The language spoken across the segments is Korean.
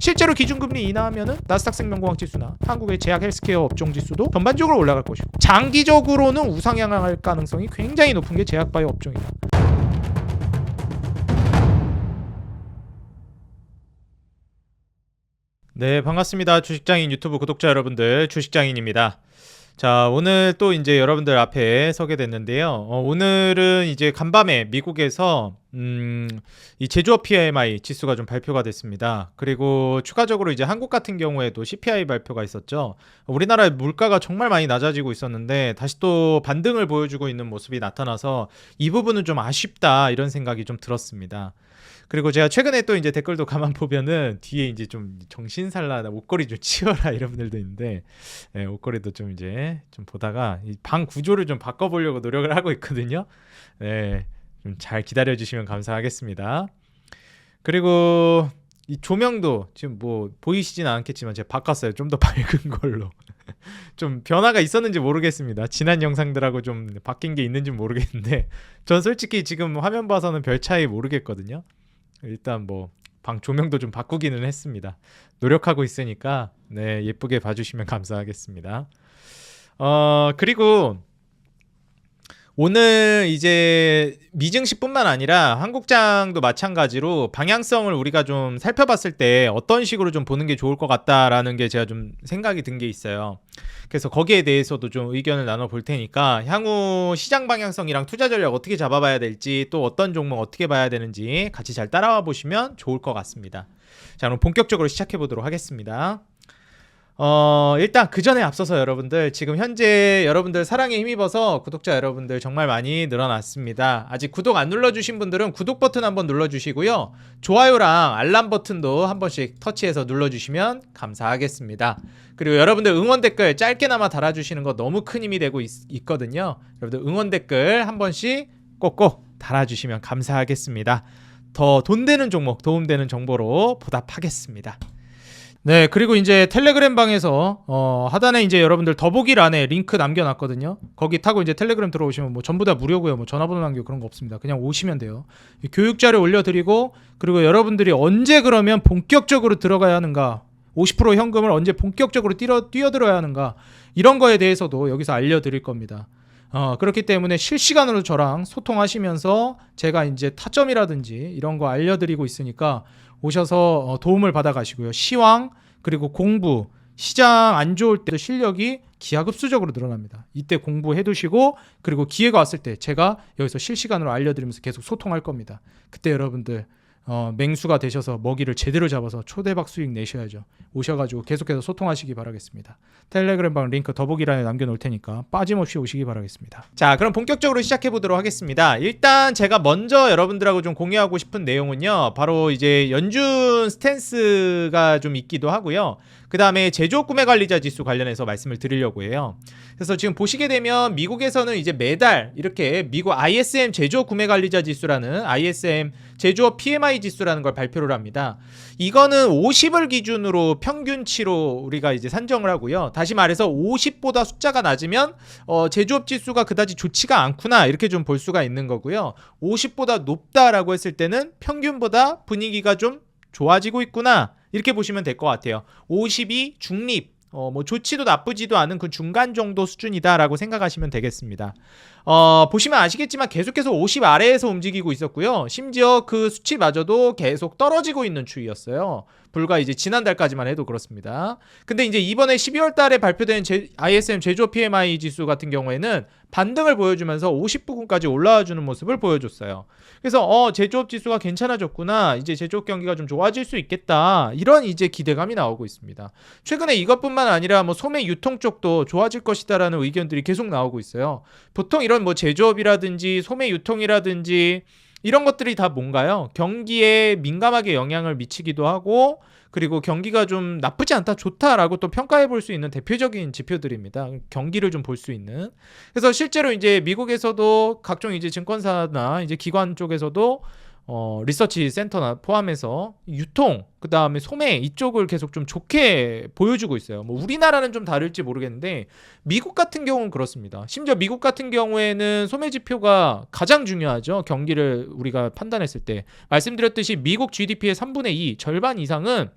실제로 기준금리 인하하면은 나스닥 생명공학 지수나 한국의 제약 헬스케어 업종 지수도 전반적으로 올라갈 것이고, 장기적으로는 우상향할 가능성이 굉장히 높은 게 제약바이오 업종이다. 네, 반갑습니다. 주식장인 유튜브 구독자 여러분들, 주식장인입니다. 자, 오늘 또 이제 여러분들 앞에 서게 됐는데요. 오늘은 이제 간밤에 미국에서 이 제조업 PMI 지수가 좀 발표가 됐습니다. 그리고 추가적으로 이제 한국 같은 경우에도 CPI 발표가 있었죠. 우리나라의 물가가 정말 많이 낮아지고 있었는데 다시 또 반등을 보여주고 있는 모습이 나타나서 이 부분은 좀 아쉽다, 이런 생각이 좀 들었습니다. 그리고 제가 최근에 또 이제 댓글도 가만 보면은 뒤에 이제 좀 정신살라, 옷걸이 좀 치워라 이런 분들도 있는데, 네, 옷걸이도 좀 이제 좀 보다가 이 방 구조를 좀 바꿔보려고 노력을 하고 있거든요. 네, 좀 잘 기다려 주시면 감사하겠습니다. 그리고 이 조명도 지금 뭐 보이시진 않겠지만 제가 바꿨어요. 좀 더 밝은 걸로. 좀 변화가 있었는지 모르겠습니다. 지난 영상들하고 좀 바뀐 게 있는지 모르겠는데 전 솔직히 지금 화면 봐서는 별 차이 모르겠거든요. 일단 뭐 방 조명도 좀 바꾸기는 했습니다. 노력하고 있으니까 네, 예쁘게 봐주시면 감사하겠습니다. 그리고 오늘 이제 미증시뿐만 아니라 한국장도 마찬가지로 방향성을 우리가 좀 살펴봤을 때 어떤 식으로 좀 보는 게 좋을 것 같다라는 게 제가 좀 생각이 든 게 있어요. 그래서 거기에 대해서도 좀 의견을 나눠볼 테니까 향후 시장 방향성이랑 투자 전략 어떻게 잡아봐야 될지, 또 어떤 종목 어떻게 봐야 되는지 같이 잘 따라와 보시면 좋을 것 같습니다. 자, 그럼 본격적으로 시작해 보도록 하겠습니다. 일단 그 전에 앞서서 여러분들, 지금 현재 여러분들 사랑에 힘입어서 구독자 여러분들 정말 많이 늘어났습니다. 아직 구독 안 눌러주신 분들은 구독 버튼 한번 눌러주시고요. 좋아요랑 알람 버튼도 한 번씩 터치해서 눌러주시면 감사하겠습니다. 그리고 여러분들 응원 댓글 짧게나마 달아주시는 거 너무 큰 힘이 되고 있거든요. 여러분들 응원 댓글 한 번씩 꼭꼭 달아주시면 감사하겠습니다. 더 돈 되는 종목, 도움되는 정보로 보답하겠습니다. 네, 그리고 이제 텔레그램 방에서 하단에 이제 여러분들 더보기란에 링크 남겨놨거든요. 거기 타고 이제 텔레그램 들어오시면 뭐 전부 다 무료고요. 뭐 전화번호 남기고 그런 거 없습니다. 그냥 오시면 돼요. 교육 자료 올려드리고, 그리고 여러분들이 언제 그러면 본격적으로 들어가야 하는가, 50% 현금을 언제 본격적으로 뛰어들어야 하는가, 이런 거에 대해서도 여기서 알려드릴 겁니다. 그렇기 때문에 실시간으로 저랑 소통하시면서 제가 이제 타점이라든지 이런 거 알려드리고 있으니까 오셔서 도움을 받아 가시고요. 시황, 그리고 공부, 시장 안 좋을 때도 실력이 기하급수적으로 늘어납니다. 이때 공부해 두시고, 그리고 기회가 왔을 때 제가 여기서 실시간으로 알려드리면서 계속 소통할 겁니다. 그때 여러분들 맹수가 되셔서 먹이를 제대로 잡아서 초대박 수익 내셔야죠. 오셔가지고 계속해서 소통하시기 바라겠습니다. 텔레그램방 링크 더보기란에 남겨놓을 테니까 빠짐없이 오시기 바라겠습니다. 자, 그럼 본격적으로 시작해보도록 하겠습니다. 일단 제가 먼저 여러분들하고 좀 공유하고 싶은 내용은요, 바로 이제 연준 스탠스가 좀 있기도 하고요. 그 다음에 제조업 구매관리자 지수 관련해서 말씀을 드리려고 해요. 그래서 지금 보시게 되면 미국에서는 이제 매달 이렇게 미국 ISM 제조업 구매관리자 지수라는 ISM 제조업 PMI 지수라는 걸 발표를 합니다. 이거는 50을 기준으로 평균치로 우리가 이제 산정을 하고요. 다시 말해서 50보다 숫자가 낮으면 제조업 지수가 그다지 좋지가 않구나, 이렇게 좀 볼 수가 있는 거고요. 50보다 높다라고 했을 때는 평균보다 분위기가 좀 좋아지고 있구나, 이렇게 보시면 될 것 같아요. 50이 중립, 뭐 좋지도 나쁘지도 않은 그 중간 정도 수준이다라고 생각하시면 되겠습니다. 보시면 아시겠지만 계속해서 50 아래에서 움직이고 있었고요. 심지어 그 수치마저도 계속 떨어지고 있는 추이였어요. 불과 이제 지난달까지만 해도 그렇습니다. 근데 이제 이번에 12월 달에 발표된 ISM 제조업 PMI 지수 같은 경우에는 반등을 보여주면서 50부근까지 올라와주는 모습을 보여줬어요. 그래서 제조업 지수가 괜찮아졌구나, 이제 제조업 경기가 좀 좋아질 수 있겠다, 이런 이제 기대감이 나오고 있습니다. 최근에 이것뿐만 아니라 뭐 소매 유통 쪽도 좋아질 것이다라는 의견들이 계속 나오고 있어요. 보통 이런 뭐 제조업이라든지 소매 유통이라든지 이런 것들이 다 뭔가요? 경기에 민감하게 영향을 미치기도 하고, 그리고 경기가 좀 나쁘지 않다, 좋다라고 또 평가해 볼 수 있는 대표적인 지표들입니다. 경기를 좀 볼 수 있는. 그래서 실제로 이제 미국에서도 각종 이제 증권사나 이제 기관 쪽에서도 리서치 센터나 포함해서 유통, 그 다음에 소매 이쪽을 계속 좀 좋게 보여주고 있어요. 뭐 우리나라는 좀 다를지 모르겠는데 미국 같은 경우는 그렇습니다. 심지어 미국 같은 경우에는 소매 지표가 가장 중요하죠. 경기를 우리가 판단했을 때 말씀드렸듯이 미국 GDP의 3분의 2, 절반 이상은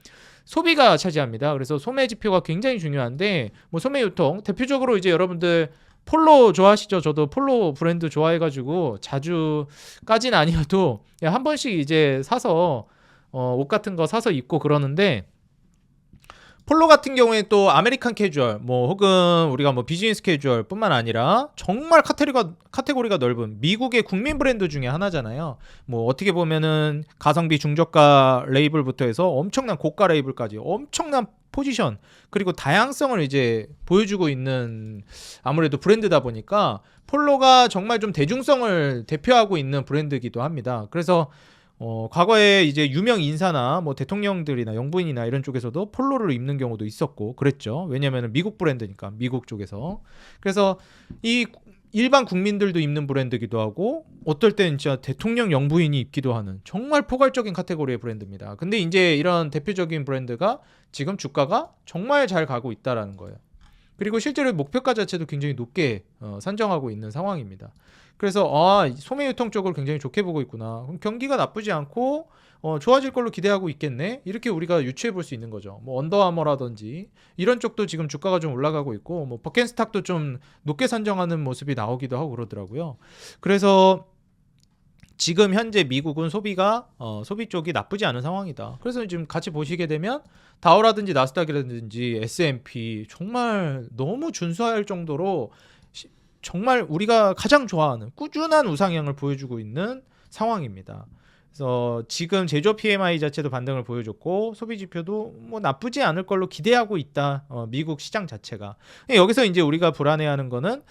소비가 차지합니다. 그래서 소매 지표가 굉장히 중요한데 뭐 소매 유통 대표적으로 이제 여러분들 폴로 좋아하시죠? 저도 폴로 브랜드 좋아해가지고 자주까진 아니어도 한 번씩 이제 사서 옷 같은 거 사서 입고 그러는데 폴로 같은 경우에 또 아메리칸 캐주얼 뭐 혹은 우리가 뭐 비즈니스 캐주얼 뿐만 아니라 정말 카테고리가 넓은 미국의 국민 브랜드 중에 하나잖아요. 뭐 어떻게 보면은 가성비 중저가 레이블부터 해서 엄청난 고가 레이블까지 엄청난 포지션 그리고 다양성을 이제 보여주고 있는 아무래도 브랜드다 보니까 폴로가 정말 좀 대중성을 대표하고 있는 브랜드이기도 합니다. 그래서 과거에 이제 유명 인사나 뭐 대통령들이나 영부인이나 이런 쪽에서도 폴로를 입는 경우도 있었고 그랬죠. 왜냐면은 미국 브랜드니까 미국 쪽에서. 그래서 이 일반 국민들도 입는 브랜드기도 하고 어떨 땐 진짜 대통령 영부인이 입기도 하는 정말 포괄적인 카테고리의 브랜드입니다. 근데 이제 이런 대표적인 브랜드가 지금 주가가 정말 잘 가고 있다라는 거예요. 그리고 실제로 목표가 자체도 굉장히 높게 산정하고 있는 상황입니다. 그래서 소매 유통 쪽을 굉장히 좋게 보고 있구나. 그럼 경기가 나쁘지 않고 좋아질 걸로 기대하고 있겠네. 이렇게 우리가 유추해 볼 수 있는 거죠. 뭐 언더아머라든지 이런 쪽도 지금 주가가 좀 올라가고 있고 뭐 버켄스탁도 좀 높게 산정하는 모습이 나오기도 하고 그러더라고요. 그래서 지금 현재 미국은 소비가 소비 쪽이 나쁘지 않은 상황이다. 그래서 지금 같이 보시게 되면 다우라든지 나스닥이라든지 S&P 정말 너무 준수할 정도로 정말 우리가 가장 좋아하는 꾸준한 우상향을 보여주고 있는 상황입니다. 그래서 지금 제조업 PMI 자체도 반등을 보여줬고 소비 지표도 뭐 나쁘지 않을 걸로 기대하고 있다. 미국 시장 자체가. 여기서 이제 우리가 불안해하는 거는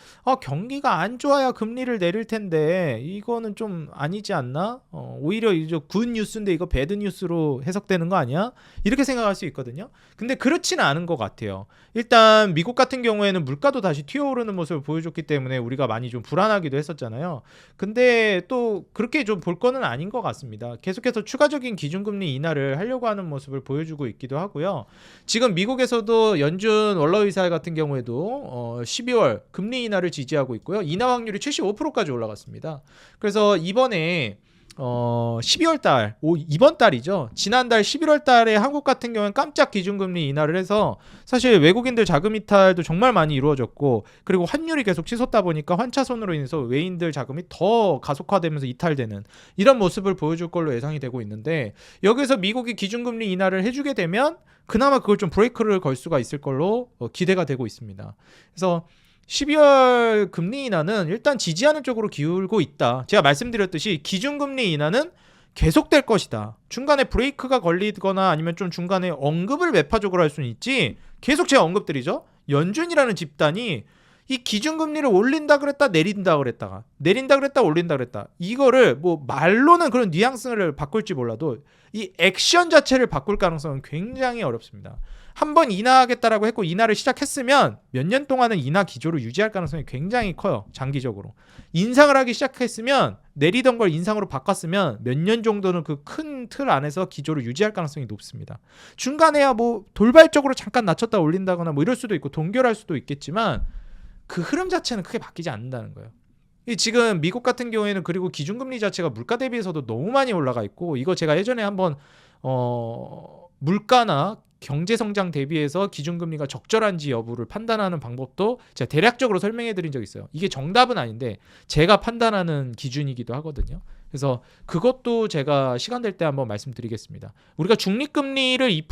경기가 안 좋아야 금리를 내릴 텐데 이거는 좀 아니지 않나? 오히려 이제 굿 뉴스인데 이거 배드 뉴스로 해석되는 거 아니야? 이렇게 생각할 수 있거든요. 근데 그렇지는 않은 것 같아요. 일단 미국 같은 경우에는 물가도 다시 튀어오르는 모습을 보여줬기 때문에 우리가 많이 좀 불안하기도 했었잖아요. 근데 또 그렇게 좀 볼 거는 아닌 것 같습니다. 계속해서 추가적인 기준금리 인하를 하려고 하는 모습을 보여주고 있기도 하고요. 지금 미국에서도 연준 원로의사 같은 경우에도 12월 금리 인하를 지지하고 있고요. 인하 확률이 75%까지 올라갔습니다. 그래서 이번에 12월 달, 이번 달이죠. 지난달 11월 달에 한국 같은 경우는 깜짝 기준금리 인하를 해서 사실 외국인들 자금 이탈도 정말 많이 이루어졌고 그리고 환율이 계속 치솟다 보니까 환차손으로 인해서 외인들 자금이 더 가속화되면서 이탈되는 이런 모습을 보여줄 걸로 예상이 되고 있는데 여기서 미국이 기준금리 인하를 해주게 되면 그나마 그걸 좀 브레이크를 걸 수가 있을 걸로 기대가 되고 있습니다. 그래서 12월 금리 인하는 일단 지지하는 쪽으로 기울고 있다. 제가 말씀드렸듯이 기준금리 인하는 계속될 것이다. 중간에 브레이크가 걸리거나 아니면 좀 중간에 언급을 매파적으로 할 수는 있지 계속 제가 언급드리죠. 연준이라는 집단이 이 기준금리를 올린다 그랬다 내린다 그랬다가 내린다 그랬다 올린다 그랬다 이거를 뭐 말로는 그런 뉘앙스를 바꿀지 몰라도 이 액션 자체를 바꿀 가능성은 굉장히 어렵습니다. 한번 인하하겠다라고 했고 인하를 시작했으면 몇 년 동안은 인하 기조를 유지할 가능성이 굉장히 커요. 장기적으로. 인상을 하기 시작했으면 내리던 걸 인상으로 바꿨으면 몇 년 정도는 그 큰 틀 안에서 기조를 유지할 가능성이 높습니다. 중간에야 뭐 돌발적으로 잠깐 낮췄다 올린다거나 뭐 이럴 수도 있고 동결할 수도 있겠지만 그 흐름 자체는 크게 바뀌지 않는다는 거예요. 지금 미국 같은 경우에는 그리고 기준금리 자체가 물가 대비해서도 너무 많이 올라가 있고 이거 제가 예전에 한번 물가나 경제성장 대비해서 기준금리가 적절한지 여부를 판단하는 방법도 제가 대략적으로 설명해 드린 적이 있어요. 이게 정답은 아닌데 제가 판단하는 기준이기도 하거든요. 그래서 그것도 제가 시간 될 때 한번 말씀드리겠습니다. 우리가 중립금리를 2%,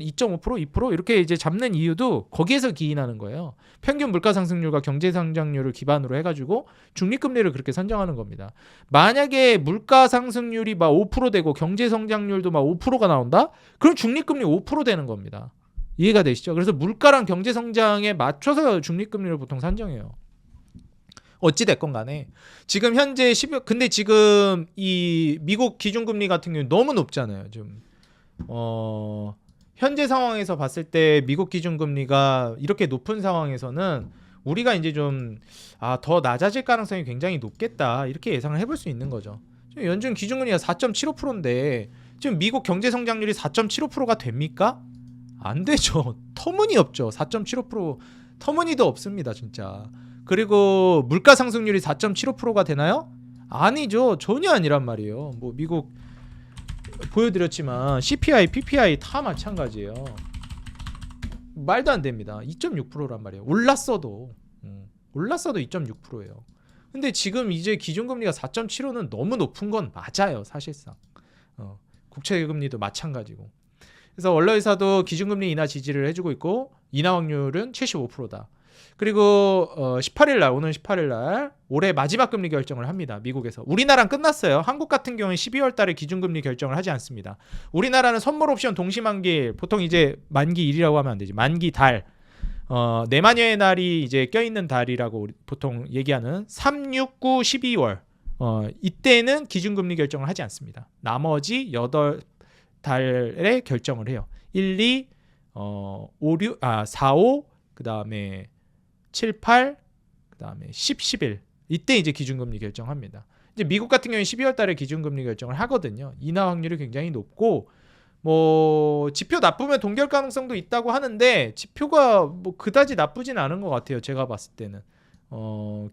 2.5%, 2% 이렇게 이제 잡는 이유도 거기에서 기인하는 거예요. 평균 물가상승률과 경제성장률을 기반으로 해가지고 중립금리를 그렇게 선정하는 겁니다. 만약에 물가상승률이 막 5% 되고 경제성장률도 막 5%가 나온다? 그럼 중립금리 5% 되는 겁니다. 이해가 되시죠? 그래서 물가랑 경제성장에 맞춰서 중립금리를 보통 산정해요. 어찌 됐건 간에 지금 현재 근데 지금 이 미국 기준금리 같은 경우는 너무 높잖아요. 좀 현재 상황에서 봤을 때 미국 기준금리가 이렇게 높은 상황에서는 우리가 이제 좀 더 낮아질 가능성이 굉장히 높겠다 이렇게 예상을 해볼 수 있는 거죠. 지금 연준 기준금리가 4.75%인데 지금 미국 경제성장률이 4.75%가 됩니까? 안 되죠. 터무니없죠. 4.75% 터무니도 없습니다, 진짜. 그리고 물가 상승률이 4.75%가 되나요? 아니죠. 전혀 아니란 말이에요. 뭐 미국 보여드렸지만 CPI, PPI 다 마찬가지예요. 말도 안 됩니다. 2.6%란 말이에요. 올랐어도 2.6%예요. 근데 지금 이제 기준금리가 4.75는 너무 높은 건 맞아요, 사실상. 국채금리도 마찬가지고. 그래서 원로회사도 기준금리 인하 지지를 해주고 있고 인하 확률은 75%다. 그리고 18일 날, 오늘 18일 날 올해 마지막 금리 결정을 합니다. 미국에서. 우리나라는 끝났어요. 한국 같은 경우는 12월 달에 기준금리 결정을 하지 않습니다. 우리나라는 선물 옵션 동시만기, 보통 이제 만기 일이라고 하면 안 되지. 만기 달. 내마녀의 날이 이제 껴있는 달이라고 보통 얘기하는 3, 6, 9, 12월. 이때는 기준금리 결정을 하지 않습니다. 나머지 8달에 결정을 해요. 1, 2, 4, 5, 그 다음에 7, 8, 그 다음에 10, 11. 이때 이제 기준금리 결정합니다. 이제 미국 같은 경우는 12월 달에 기준금리 결정을 하거든요. 인하 확률이 굉장히 높고, 뭐 지표 나쁘면 동결 가능성도 있다고 하는데 지표가 뭐 그다지 나쁘진 않은 것 같아요. 제가 봤을 때는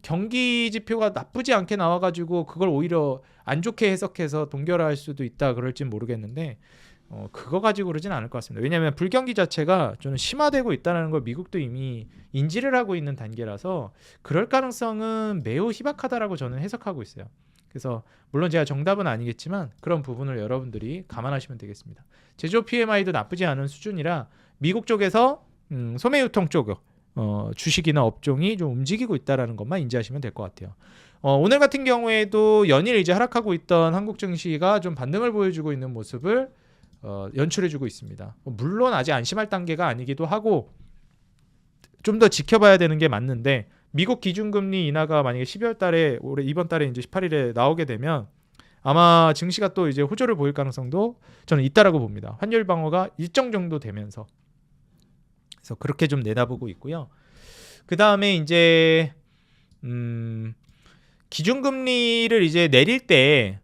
경기 지표가 나쁘지 않게 나와가지고 그걸 오히려 안 좋게 해석해서 동결할 수도 있다 그럴진 모르겠는데 그거 가지고 그러진 않을 것 같습니다. 왜냐하면 불경기 자체가 저는 심화되고 있다는 걸 미국도 이미 인지를 하고 있는 단계라서 그럴 가능성은 매우 희박하다라고 저는 해석하고 있어요. 그래서 물론 제가 정답은 아니겠지만 그런 부분을 여러분들이 감안하시면 되겠습니다. 제조업 PMI도 나쁘지 않은 수준이라 미국 쪽에서 소매유통 쪽 주식이나 업종이 좀 움직이고 있다는 것만 인지하시면 될 것 같아요. 오늘 같은 경우에도 연일 이제 하락하고 있던 한국 증시가 좀 반등을 보여주고 있는 모습을 연출해주고 있습니다. 물론 아직 안심할 단계가 아니기도 하고 좀 더 지켜봐야 되는 게 맞는데 미국 기준금리 인하가 만약에 12월 달에 올해 이번 달에 이제 18일에 나오게 되면 아마 증시가 또 이제 호조를 보일 가능성도 저는 있다라고 봅니다. 환율 방어가 일정 정도 되면서. 그래서 그렇게 좀 내다보고 있고요. 그 다음에 이제 기준금리를 이제 내릴 때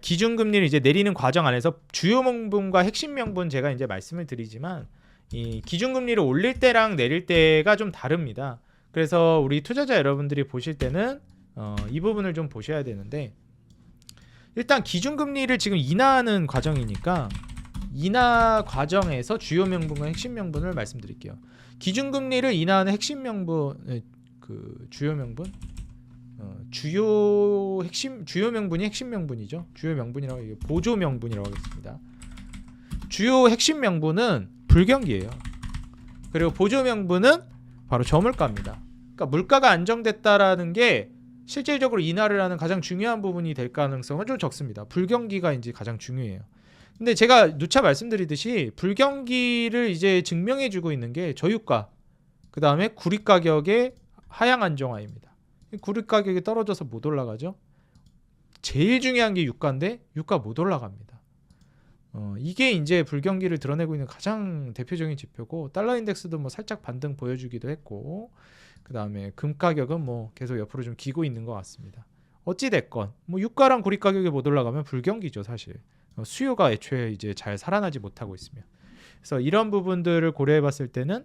기준금리를 이제 내리는 과정 안에서 주요 명분과 핵심 명분 제가 이제 말씀을 드리지만 이 기준금리를 올릴 때랑 내릴 때가 좀 다릅니다. 그래서 우리 투자자 여러분들이 보실 때는 이 부분을 좀 보셔야 되는데 일단 기준금리를 지금 인하하는 과정이니까 인하 과정에서 주요 명분과 핵심 명분을 말씀드릴게요. 기준금리를 인하하는 핵심 명분, 주요 명분, 주요 명분이 핵심 명분이죠. 주요 명분이라고 보조 명분이라고 하겠습니다. 주요 핵심 명분은 불경기예요. 그리고 보조 명분은 바로 저물가입니다. 그러니까 물가가 안정됐다라는 게 실질적으로 인하를 하는 가장 중요한 부분이 될 가능성은 좀 적습니다. 불경기가 이제 가장 중요해요. 근데 제가 누차 말씀드리듯이 불경기를 이제 증명해주고 있는 게 저유가, 그 다음에 구리 가격의 하향 안정화입니다. 구리 가격이 떨어져서 못 올라가죠. 제일 중요한 게 유가인데 유가 못 올라갑니다. 이게 이제 불경기를 드러내고 있는 가장 대표적인 지표고 달러 인덱스도 뭐 살짝 반등 보여주기도 했고 그 다음에 금 가격은 뭐 계속 옆으로 좀 기고 있는 것 같습니다. 어찌 됐건 뭐 유가랑 구리 가격이 못 올라가면 불경기죠 사실. 수요가 애초에 이제 잘 살아나지 못하고 있으면. 그래서 이런 부분들을 고려해봤을 때는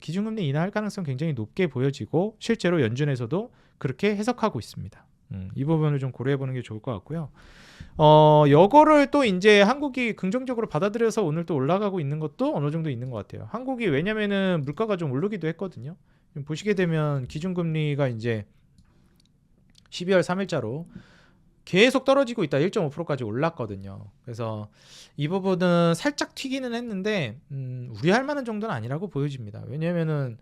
기준금리 인하할 가능성 굉장히 높게 보여지고 실제로 연준에서도 그렇게 해석하고 있습니다. 이 부분을 좀 고려해보는 게 좋을 것 같고요. 여거를 또 이제 한국이 긍정적으로 받아들여서 오늘 또 올라가고 있는 것도 어느 정도 있는 것 같아요. 한국이 왜냐면은 물가가 좀 오르기도 했거든요. 보시게 되면 기준금리가 이제 12월 3일자로 계속 떨어지고 있다 1.5%까지 올랐거든요. 그래서 이 부분은 살짝 튀기는 했는데 우려할 만한 정도는 아니라고 보여집니다. 왜냐면은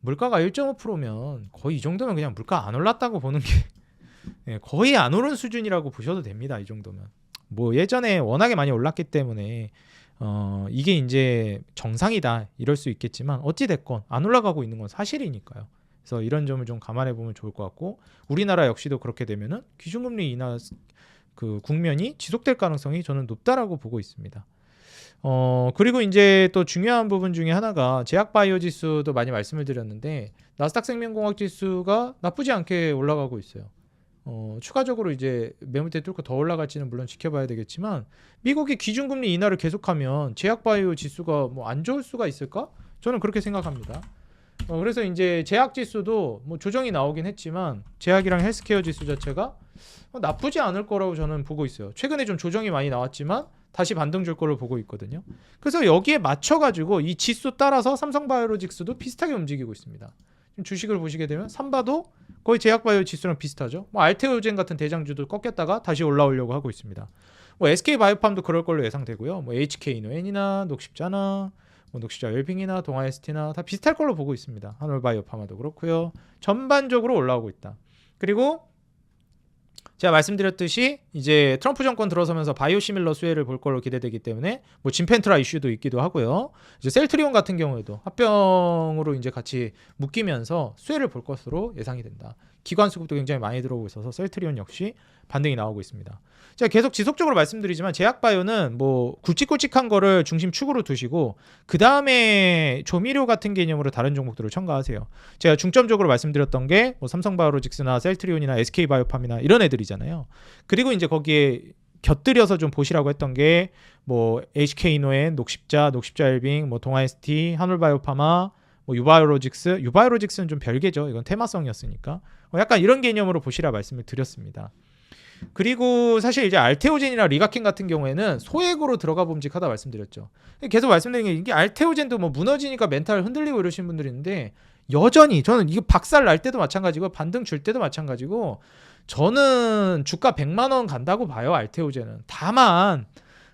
물가가 1.5%면 거의 이 정도면 그냥 물가 안 올랐다고 보는 게 거의 안 오른 수준이라고 보셔도 됩니다. 이 정도면 뭐 예전에 워낙에 많이 올랐기 때문에 이게 이제 정상이다 이럴 수 있겠지만 어찌 됐건 안 올라가고 있는 건 사실이니까요. 그래서 이런 점을 좀 감안해 보면 좋을 것 같고 우리나라 역시도 그렇게 되면은 기준금리 인하 그 국면이 지속될 가능성이 저는 높다라고 보고 있습니다. 그리고 이제 또 중요한 부분 중에 하나가 제약바이오 지수도 많이 말씀을 드렸는데 나스닥 생명공학 지수가 나쁘지 않게 올라가고 있어요. 추가적으로 이제 매물대 뚫고 더 올라갈지는 물론 지켜봐야 되겠지만 미국이 기준금리 인하를 계속하면 제약바이오 지수가 뭐 안 좋을 수가 있을까? 저는 그렇게 생각합니다. 그래서 이제 제약 지수도 뭐 조정이 나오긴 했지만 제약이랑 헬스케어 지수 자체가 나쁘지 않을 거라고 저는 보고 있어요. 최근에 좀 조정이 많이 나왔지만 다시 반등 줄 걸로 보고 있거든요. 그래서 여기에 맞춰가지고 이 지수 따라서 삼성바이오로직스도 비슷하게 움직이고 있습니다. 지금 주식을 보시게 되면 삼바도 거의 제약바이오 지수랑 비슷하죠. 뭐 알테오젠 같은 대장주도 꺾였다가 다시 올라오려고 하고 있습니다. 뭐 SK바이오팜도 그럴 걸로 예상되고요. 뭐 HK노엔이나 녹십자나 뭐 녹십자 웰빙이나 동아ST나 다 비슷할 걸로 보고 있습니다. 한올바이오파마도 그렇고요. 전반적으로 올라오고 있다. 그리고 제가 말씀드렸듯이 이제 트럼프 정권 들어서면서 바이오시밀러 수혜를 볼 걸로 기대되기 때문에 뭐 진펜트라 이슈도 있기도 하고요. 이제 셀트리온 같은 경우에도 합병으로 이제 같이 묶이면서 수혜를 볼 것으로 예상이 된다. 기관 수급도 굉장히 많이 들어오고 있어서 셀트리온 역시 반등이 나오고 있습니다. 제가 계속 지속적으로 말씀드리지만 제약바이오는 뭐 굵직굵직한 거를 중심 축으로 두시고 그 다음에 조미료 같은 개념으로 다른 종목들을 첨가하세요. 제가 중점적으로 말씀드렸던 게 뭐 삼성바이오로직스나 셀트리온이나 SK바이오팜이나 이런 애들이잖아요. 그리고 이제 거기에 곁들여서 좀 보시라고 했던 게 뭐 HK노엔, 녹십자, 녹십자웰빙, 뭐 동아ST, 한올바이오파마, 뭐 유바이오로직스는 좀 별개죠. 이건 테마성이었으니까 약간 이런 개념으로 보시라 말씀을 드렸습니다. 그리고 사실 이제 알테오젠이나 리가켄 같은 경우에는 소액으로 들어가 봄직하다 말씀드렸죠. 계속 말씀드린 게 이게 알테오젠도 뭐 무너지니까 멘탈 흔들리고 이러시는 분들이 있는데 여전히 저는 이거 박살 날 때도 마찬가지고 반등 줄 때도 마찬가지고 저는 주가 100만 원 간다고 봐요. 알테오젠은. 다만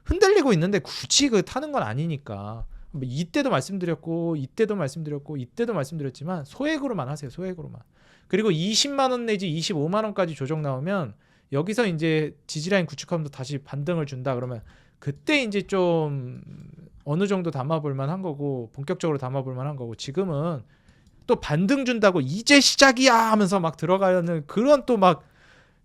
흔들리고 있는데 굳이 그 타는 건 아니니까 이때도 말씀드렸고 이때도 말씀드렸지만 소액으로만 하세요. 소액으로만. 그리고 20만 원 내지 25만 원까지 조정 나오면 여기서 이제 지지라인 구축하면서 다시 반등을 준다 그러면 그때 이제 좀 어느 정도 담아볼 만한 거고 본격적으로 담아볼 만한 거고 지금은 또 반등 준다고 이제 시작이야 하면서 막 들어가는 그런 또 막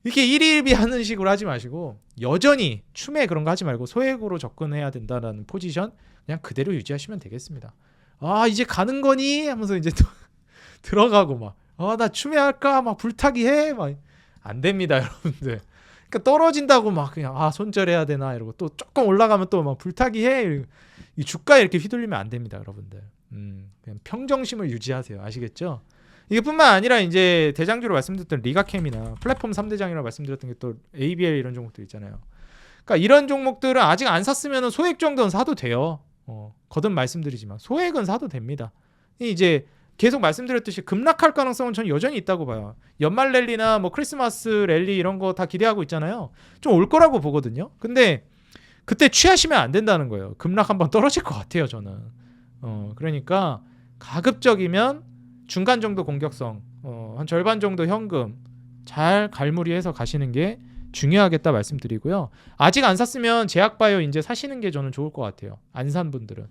이렇게 일일비 하는 식으로 하지 마시고 여전히 춤에 그런 거 하지 말고 소액으로 접근해야 된다는 포지션 그냥 그대로 유지하시면 되겠습니다. 아 이제 가는 거니 하면서 이제 또 들어가고 막 나 춤에 할까 막 불타기 해 막 안 됩니다, 여러분들. 그러니까 떨어진다고 막 그냥 손절해야 되나 이러고 또 조금 올라가면 또 막 불타기 해. 이 주가에 이렇게 휘둘리면 안 됩니다, 여러분들. 그냥 평정심을 유지하세요. 아시겠죠? 이게뿐만 아니라 이제 대장주로 말씀드렸던 리가캠이나 플랫폼 3대장이라고 말씀드렸던 게 또 ABL 이런 종목들 있잖아요. 그러니까 이런 종목들은 아직 안 샀으면 소액 정도는 사도 돼요. 거듭 말씀드리지만 소액은 사도 됩니다. 이제 계속 말씀드렸듯이 급락할 가능성은 저는 여전히 있다고 봐요. 연말 랠리나 뭐 크리스마스 랠리 이런 거 다 기대하고 있잖아요. 좀 올 거라고 보거든요. 근데 그때 취하시면 안 된다는 거예요. 급락 한번 떨어질 것 같아요, 저는. 그러니까 가급적이면 중간 정도 공격성, 한 절반 정도 현금 잘 갈무리해서 가시는 게 중요하겠다 말씀드리고요. 아직 안 샀으면 제약바이오 이제 사시는 게 저는 좋을 것 같아요. 안 산 분들은.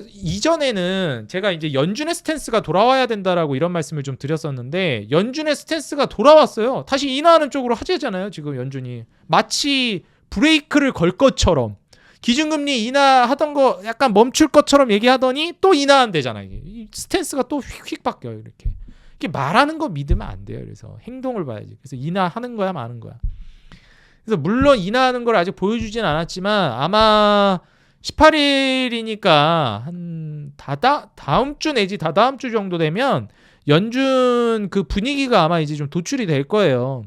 이전에는 제가 이제 연준의 스탠스가 돌아와야 된다라고 이런 말씀을 좀 드렸었는데 연준의 스탠스가 돌아왔어요. 다시 인하하는 쪽으로 하재잖아요. 지금 연준이 마치 브레이크를 걸 것처럼 기준금리 인하하던 거 약간 멈출 것처럼 얘기하더니 또 인하한대잖아요. 이 스탠스가 또 휙휙 바뀌어요. 이렇게 말하는 거 믿으면 안 돼요. 그래서 행동을 봐야지. 그래서 인하하는 거야 마는 거야. 그래서 물론 인하하는 걸 아직 보여주진 않았지만 아마 18일이니까 한 다음 주 내지 다다음 주 정도 되면 연준 그 분위기가 아마 이제 좀 도출이 될 거예요.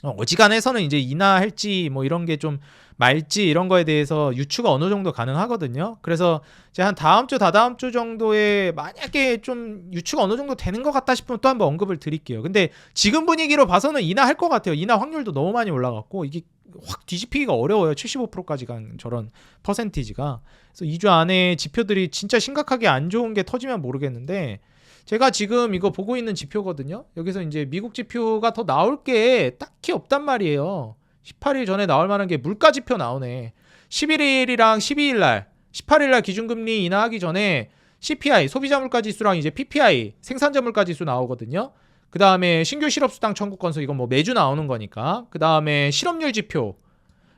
어지간해서는 이제 인하할지 뭐 이런 게 좀 말지 이런 거에 대해서 유추가 어느 정도 가능하거든요. 그래서 제가 한 다음 주 다다음 주 정도에 만약에 좀 유추가 어느 정도 되는 것 같다 싶으면 또 한번 언급을 드릴게요. 근데 지금 분위기로 봐서는 인하할 것 같아요. 인하 확률도 너무 많이 올라갔고 이게 확 뒤집히기가 어려워요. 75%까지 간 저런 퍼센티지가. 그래서 2주 안에 지표들이 진짜 심각하게 안 좋은 게 터지면 모르겠는데 제가 지금 이거 보고 있는 지표거든요. 여기서 이제 미국 지표가 더 나올 게 딱히 없단 말이에요. 18일 전에 나올 만한 게 물가 지표 나오네. 11일이랑 12일 날 18일 날 기준금리 인하하기 전에 CPI 소비자 물가 지수랑 이제 PPI 생산자 물가 지수 나오거든요. 그 다음에 신규 실업수당 청구 건수 이건 뭐 매주 나오는 거니까. 그 다음에 실업률 지표,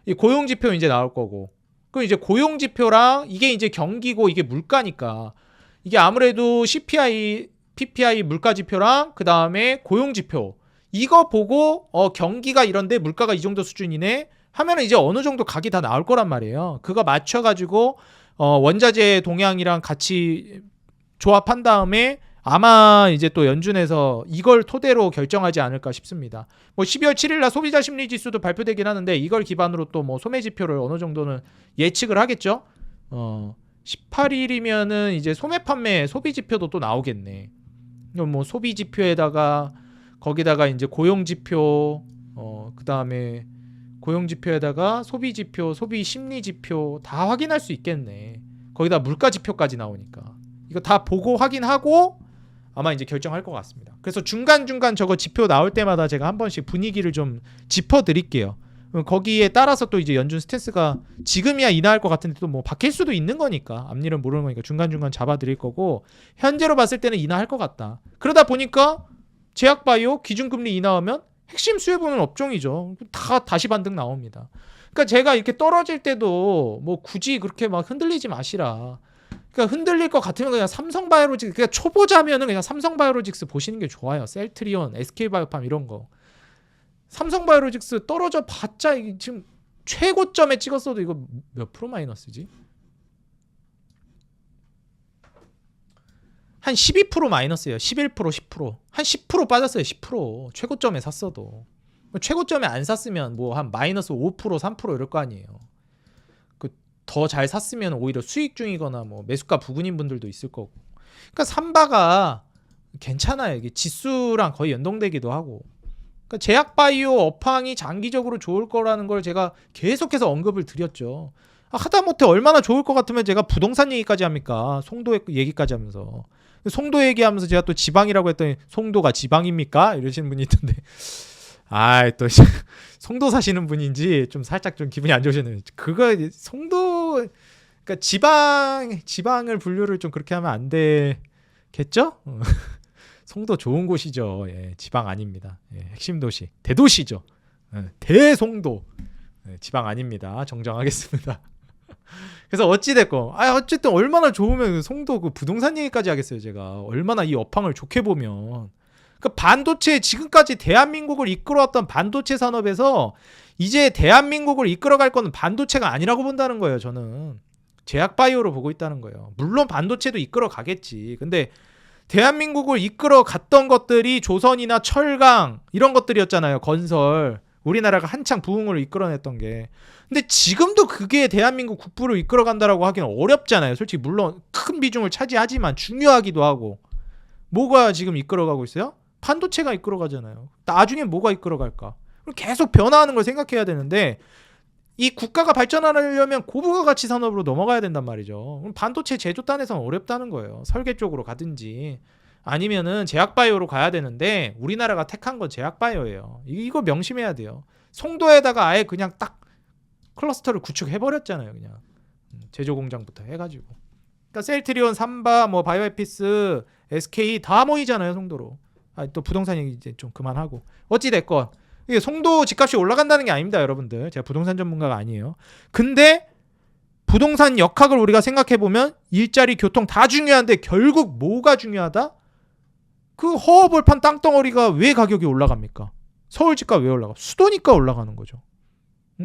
이 고용 지표 이제 나올 거고. 그럼 이제 고용 지표랑 이게 이제 경기고 이게 물가니까 이게 아무래도 CPI, PPI 물가 지표랑 그 다음에 고용 지표 이거 보고 경기가 이런데 물가가 이 정도 수준이네 하면은 이제 어느 정도 각이 다 나올 거란 말이에요. 그거 맞춰가지고 원자재 동향이랑 같이 조합한 다음에 아마 이제 또 연준에서 이걸 토대로 결정하지 않을까 싶습니다. 뭐 12월 7일 날 소비자 심리 지수도 발표되긴 하는데 이걸 기반으로 또 뭐 소매 지표를 어느 정도는 예측을 하겠죠. 18일이면은 이제 소매 판매 소비 지표도 또 나오겠네. 뭐 소비 지표에다가 거기다가 이제 고용 지표, 그다음에 고용 지표에다가 소비 지표, 소비 심리 지표 다 확인할 수 있겠네. 거기다 물가 지표까지 나오니까 이거 다 보고 확인하고 아마 이제 결정할 것 같습니다. 그래서 중간중간 저거 지표 나올 때마다 제가 한 번씩 분위기를 좀 짚어드릴게요. 거기에 따라서 또 이제 연준 스탠스가 지금이야 인하할 것 같은데 또 뭐 바뀔 수도 있는 거니까 앞일은 모르는 거니까 중간중간 잡아드릴 거고 현재로 봤을 때는 인하할 것 같다. 그러다 보니까 제약바이오 기준금리 인하하면 핵심 수혜보는 업종이죠. 다 다시 반등 나옵니다. 그러니까 제가 이렇게 떨어질 때도 뭐 굳이 그렇게 막 흔들리지 마시라. 그러니까 흔들릴 것 같으면 그냥 삼성바이오로직스, 그냥 초보자면은 그냥 삼성바이오로직스 보시는 게 좋아요. 셀트리온, SK바이오팜 이런 거. 삼성바이오로직스 떨어져 봤자 지금 최고점에 찍었어도 이거 몇 프로 마이너스지? 한 12% 마이너스예요. 11%, 10%. 한 10% 빠졌어요. 10%. 최고점에 샀어도. 최고점에 안 샀으면 뭐 한 마이너스 5%, 3% 이럴 거 아니에요. 더 잘 샀으면 오히려 수익 중이거나 뭐 매수가 부근인 분들도 있을 거고. 그러니까 삼바가 괜찮아요. 이게 지수랑 거의 연동되기도 하고. 그러니까 제약바이오 업황이 장기적으로 좋을 거라는 걸 제가 계속해서 언급을 드렸죠. 하다못해 얼마나 좋을 것 같으면 제가 부동산 얘기까지 합니까? 송도 얘기까지 하면서. 송도 얘기하면서 제가 또 지방이라고 했더니 송도가 지방입니까? 이러시는 분이 있던데. 또 송도 사시는 분인지 좀 살짝 좀 기분이 안 좋으셨네요. 그거 송도 그러니까 지방을 분류를 좀 그렇게 하면 안 되겠죠? 송도 좋은 곳이죠. 예, 지방 아닙니다. 예, 핵심 도시, 대도시죠. 대송도. 지방 아닙니다. 정정하겠습니다. 그래서 어찌됐건 어쨌든 얼마나 좋으면 송도 그 부동산 얘기까지 하겠어요. 제가 얼마나 이 업황을 좋게 보면 그 반도체 지금까지 대한민국을 이끌어왔던 반도체 산업에서 이제 대한민국을 이끌어갈 거는 반도체가 아니라고 본다는 거예요. 저는 제약바이오로 보고 있다는 거예요. 물론 반도체도 이끌어가겠지. 근데 대한민국을 이끌어 갔던 것들이 조선이나 철강 이런 것들이었잖아요. 건설. 우리나라가 한창 부흥을 이끌어냈던 게. 근데 지금도 그게 대한민국 국부를 이끌어간다라고 하기는 어렵잖아요. 솔직히 물론 큰 비중을 차지하지만 중요하기도 하고. 뭐가 지금 이끌어가고 있어요? 반도체가 이끌어가잖아요. 나중에 뭐가 이끌어갈까? 계속 변화하는 걸 생각해야 되는데 이 국가가 발전하려면 고부가 가치 산업으로 넘어가야 된단 말이죠. 그럼 반도체 제조단에서는 어렵다는 거예요. 설계 쪽으로 가든지 아니면은 제약바이오로 가야 되는데 우리나라가 택한 건 제약바이오예요. 이거 명심해야 돼요. 송도에다가 아예 그냥 딱 클러스터를 구축해버렸잖아요. 그냥 제조 공장부터 해가지고. 그러니까 셀트리온, 삼바, 뭐 바이오에피스, SK 다 모이잖아요. 송도로. 또 부동산 얘기 이제 좀 그만하고. 어찌 됐건 이게 송도 집값이 올라간다는 게 아닙니다, 여러분들. 제가 부동산 전문가가 아니에요. 근데 부동산 역학을 우리가 생각해 보면 일자리, 교통 다 중요한데 결국 뭐가 중요하다? 그 허허벌판 땅덩어리가 왜 가격이 올라갑니까? 서울 집값 왜 올라가? 수도니까 올라가는 거죠.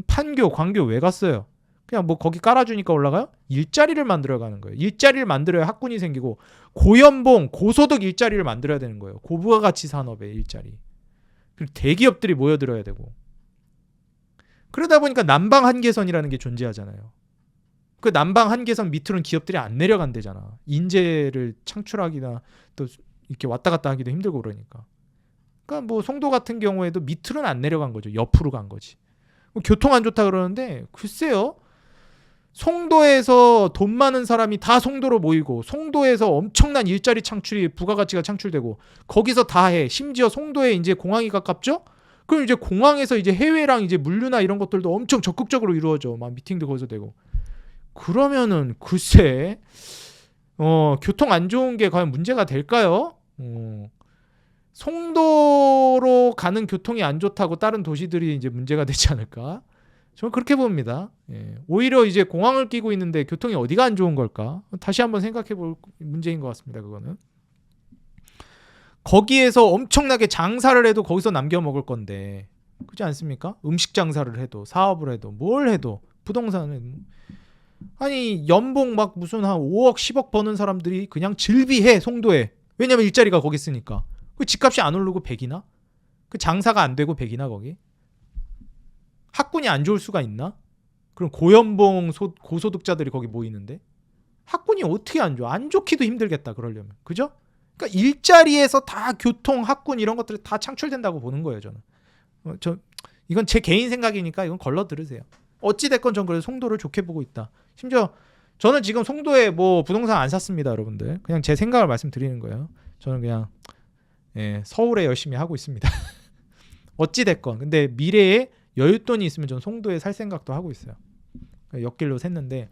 판교, 광교 왜 갔어요? 그냥 뭐 거기 깔아주니까 올라가요? 일자리를 만들어가는 거예요. 일자리를 만들어야 학군이 생기고 고연봉, 고소득 일자리를 만들어야 되는 거예요. 고부가가치 산업의 일자리. 그리고 대기업들이 모여들어야 되고. 그러다 보니까 남방 한계선이라는 게 존재하잖아요. 그 남방 한계선 밑으로는 기업들이 안 내려간대잖아. 인재를 창출하기나 또 이렇게 왔다 갔다 하기도 힘들고 그러니까. 그러니까 뭐 송도 같은 경우에도 밑으로는 안 내려간 거죠. 옆으로 간 거지. 교통 안 좋다 그러는데 글쎄요. 송도에서 돈 많은 사람이 다 송도로 모이고 송도에서 엄청난 일자리 창출이 부가가치가 창출되고 거기서 다 해. 심지어 송도에 이제 공항이 가깝죠? 그럼 이제 공항에서 이제 해외랑 이제 물류나 이런 것들도 엄청 적극적으로 이루어져. 막 미팅도 거기서 되고. 그러면은 글쎄 교통 안 좋은 게 과연 문제가 될까요? 송도로 가는 교통이 안 좋다고 다른 도시들이 이제 문제가 되지 않을까? 저는 그렇게 봅니다. 오히려 이제 공항을 끼고 있는데 교통이 어디가 안 좋은 걸까? 다시 한번 생각해 볼 문제인 것 같습니다. 그거는. 거기에서 엄청나게 장사를 해도 거기서 남겨 먹을 건데 그렇지 않습니까? 음식 장사를 해도 사업을 해도 뭘 해도 부동산을 아니 연봉 막 무슨 한 5억 10억 버는 사람들이 그냥 즐비해 송도에. 왜냐면 일자리가 거기 있으니까. 그 집값이 안 오르고 100이나? 그 장사가 안 되고 100이나 거기? 학군이 안 좋을 수가 있나? 그럼 고연봉 고소득자들이 거기 모이는데 학군이 어떻게 안 좋아? 안 좋기도 힘들겠다 그러려면. 그죠? 그러니까 일자리에서 다 교통, 학군 이런 것들이 다 창출된다고 보는 거예요, 저는. 이건 제 개인 생각이니까 이건 걸러 들으세요. 어찌 됐건 전 그래도 송도를 좋게 보고 있다. 심지어 저는 지금 송도에 뭐 부동산 안 샀습니다, 여러분들. 그냥 제 생각을 말씀드리는 거예요. 저는 그냥 서울에 열심히 하고 있습니다. 어찌 됐건 근데 미래에 여윳돈이 있으면 전 송도에 살 생각도 하고 있어요. 옆길로 샜는데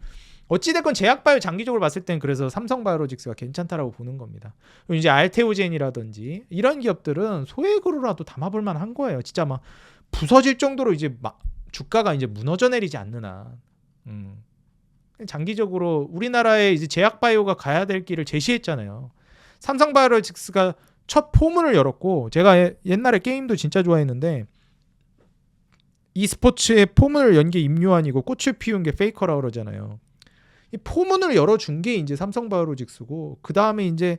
어찌 됐건 제약바이오 장기적으로 봤을 땐 그래서 삼성바이오로직스가 괜찮다라고 보는 겁니다. 그리고 이제 알테오젠이라든지 이런 기업들은 소액으로라도 담아볼 만한 거예요. 진짜 막 부서질 정도로 이제 막 주가가 이제 무너져 내리지 않는 한. 장기적으로 우리나라에 이제 제약바이오가 가야 될 길을 제시했잖아요. 삼성바이오로직스가 첫 포문을 열었고, 제가 옛날에 게임도 진짜 좋아했는데 e스포츠의 포문을 연 게 임요한이고 꽃을 피운 게 페이커라고 그러잖아요. 이 포문을 열어준 게 이제 삼성바이오로직스고, 그 다음에 이제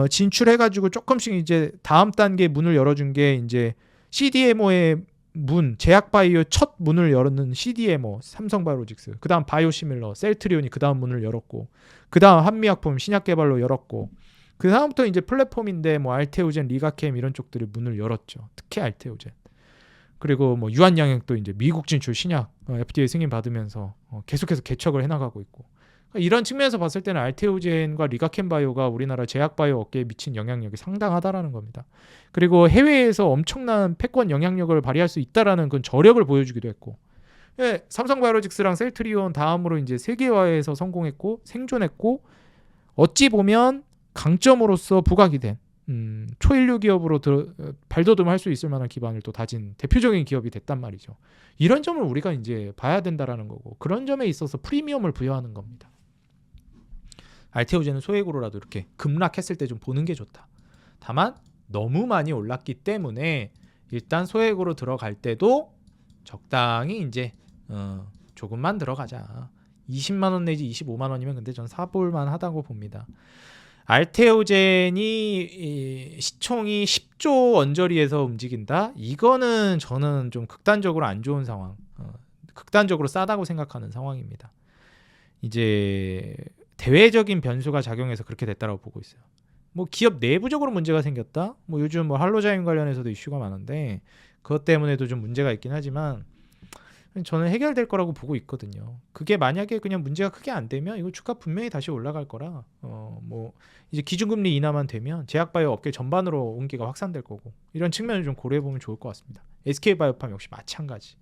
진출해가지고 조금씩 이제 다음 단계 문을 열어준 게 이제 CDMO의 문, 제약바이오 첫 문을 열었는 CDMO 삼성바이오로직스, 그 다음 바이오시밀러, 셀트리온이 그 다음 문을 열었고, 그 다음 한미약품 신약개발로 열었고, 그 다음부터 이제 플랫폼인데 뭐 알테오젠, 리가캠 이런 쪽들이 문을 열었죠. 특히 알테오젠. 그리고 뭐 유한양액도 이제 미국 진출 신약 FDA 승인 받으면서 계속해서 개척을 해나가고 있고, 이런 측면에서 봤을 때는 알테오젠과 리가캠바이오가 우리나라 제약바이오 업계에 미친 영향력이 상당하다라는 겁니다. 그리고 해외에서 엄청난 패권 영향력을 발휘할 수 있다라는 그런 저력을 보여주기도 했고, 삼성바이오로직스랑 셀트리온 다음으로 이제 세계화에서 성공했고 생존했고, 어찌 보면 강점으로서 부각이 된 초일류 기업으로 발돋움할 수 있을 만한 기반을 또 다진 대표적인 기업이 됐단 말이죠. 이런 점을 우리가 이제 봐야 된다라는 거고, 그런 점에 있어서 프리미엄을 부여하는 겁니다. 알테오젠은 소액으로라도 이렇게 급락했을 때 좀 보는 게 좋다. 다만 너무 많이 올랐기 때문에 일단 소액으로 들어갈 때도 적당히 이제 조금만 들어가자. 20만 원 내지 25만 원이면 근데 전 사볼만 하다고 봅니다. 알테오젠이 시총이 10조 언저리에서 움직인다? 이거는 저는 좀 극단적으로 안 좋은 상황, 극단적으로 싸다고 생각하는 상황입니다. 이제 대외적인 변수가 작용해서 그렇게 됐다고 보고 있어요. 뭐 기업 내부적으로 문제가 생겼다? 뭐 요즘 뭐 할로자임 관련해서도 이슈가 많은데 그것 때문에도 좀 문제가 있긴 하지만 저는 해결될 거라고 보고 있거든요. 그게 만약에 그냥 문제가 크게 안 되면 이거 주가 분명히 다시 올라갈 거라, 뭐 이제 기준금리 인하만 되면 제약바이오 업계 전반으로 온기가 확산될 거고, 이런 측면을 좀 고려해 보면 좋을 것 같습니다. SK바이오팜 역시 마찬가지.